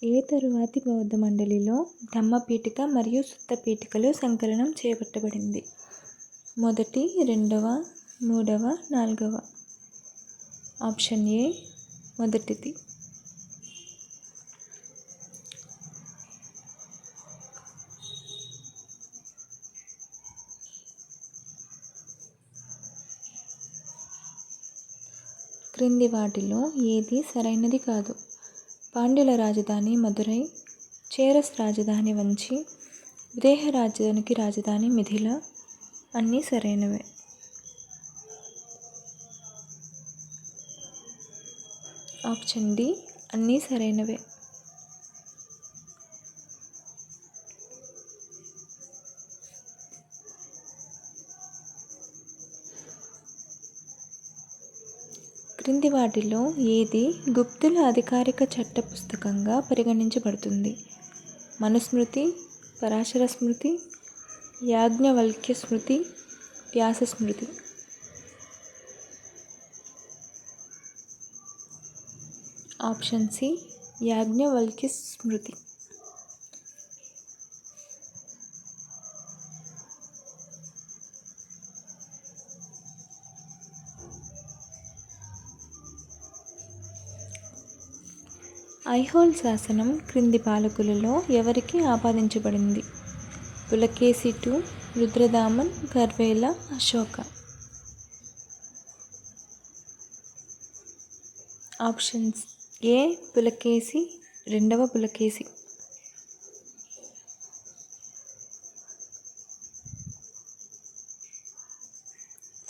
ఏ తరువాతి బౌద్ధ మండలిలో ధమ్మపీఠిక మరియు సుత్తపీఠికలు సంకలనం చేపట్టబడింది? మొదటి, రెండవ, మూడవ, నాల్గవ? ఆప్షన్ ఏ మొదటిది. క్రింది వాటిలో ఏది సరైనది కాదు? పాండ్యుల రాజధాని మదురై, చేరస్ రాజధాని వంచి, విదేహ రాజ్యానికి రాజధాని మిథిల. అన్నీ సరైనవే. ఆప్షన్ డి అన్నీ సరైనవే. క్రింది వాటిలో ఏది గుప్తుల అధికారిక చట్ట పుస్తకంగా పరిగణించబడుతుంది? మనుస్మృతి, పరాశర స్మృతి, యాజ్ఞవల్క్య స్మృతి, వ్యాస స్మృతి. Option C Yajnavalkya Smriti. ఐహోల్ శాసనం క్రింది పాలకులలో ఎవరికి ఆపాదించబడింది? Pulakeshi II, Rudradaman, Kharavela, Ashoka. Options A Pulakeshi, రెండవ పులకేశి.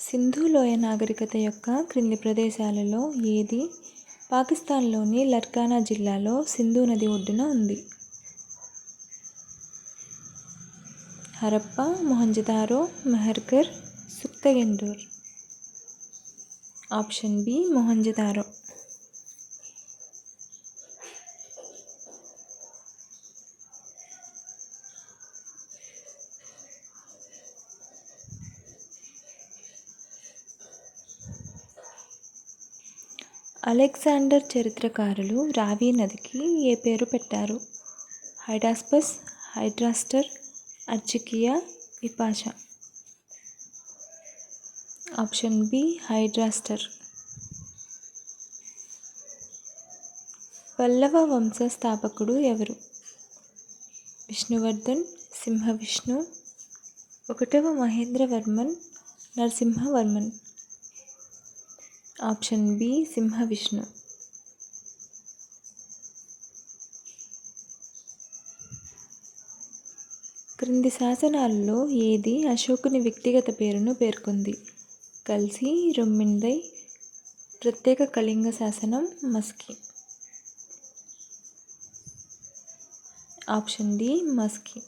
సింధు లోయ నాగరికత యొక్క క్రింది ప్రదేశాలలో ఏది పాకిస్తాన్లోని లర్కానా జిల్లాలో సింధు నది ఒడ్డున ఉంది? Harappa, Mohenjodaro, Mehrgarh, Sutkagendor. Option B Mohenjodaro. Alexander చరిత్రకారులు రావి నదికి ఏ పేరు పెట్టారు? Hydaspes, Hydraotes, Arjikiya, Vipasha. Option B Hydraotes. Pallava వంశ స్థాపకుడు ఎవరు? విష్ణువర్ధన్, సింహవిష్ణు, 1వ మహేంద్రవర్మన్, నరసింహవర్మన్. Option B Simhavishnu. క్రింది శాసనాలలో ఏది అశోకుని వ్యక్తిగత పేరును పేర్కొంది? కల్సి, రొమ్మిందై, ప్రత్యేక కళింగ శాసనం, మస్కి. Option D Maski.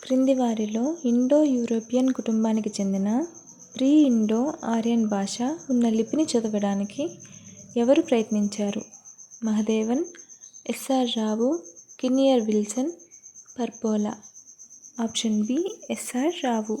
క్రింది వారిలో ఇండో యూరోపియన్ కుటుంబానికి చెందిన ప్రీ ఇండో ఆర్యన్ భాష ఉన్న లిపిని చదవడానికి ఎవరు ప్రయత్నించారు? మహదేవన్, ఎస్ఆర్ రావు, కినియర్ విల్సన్, పర్పోలా. ఆప్షన్ బి ఎస్ఆర్ రావు.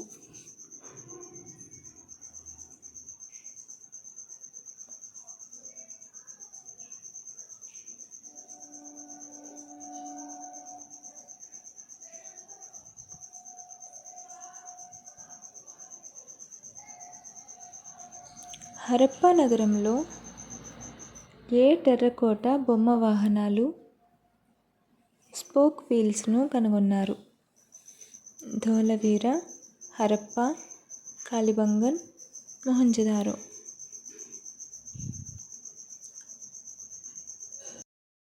హరప్పా నగరంలో ఏ టెర్రకోట బొమ్మ వాహనాలు స్పోక్ వీల్స్ను కనుగొన్నారు? ధోలవీర, హరప్పా, కాలిబంగన్, మొహంజదారో.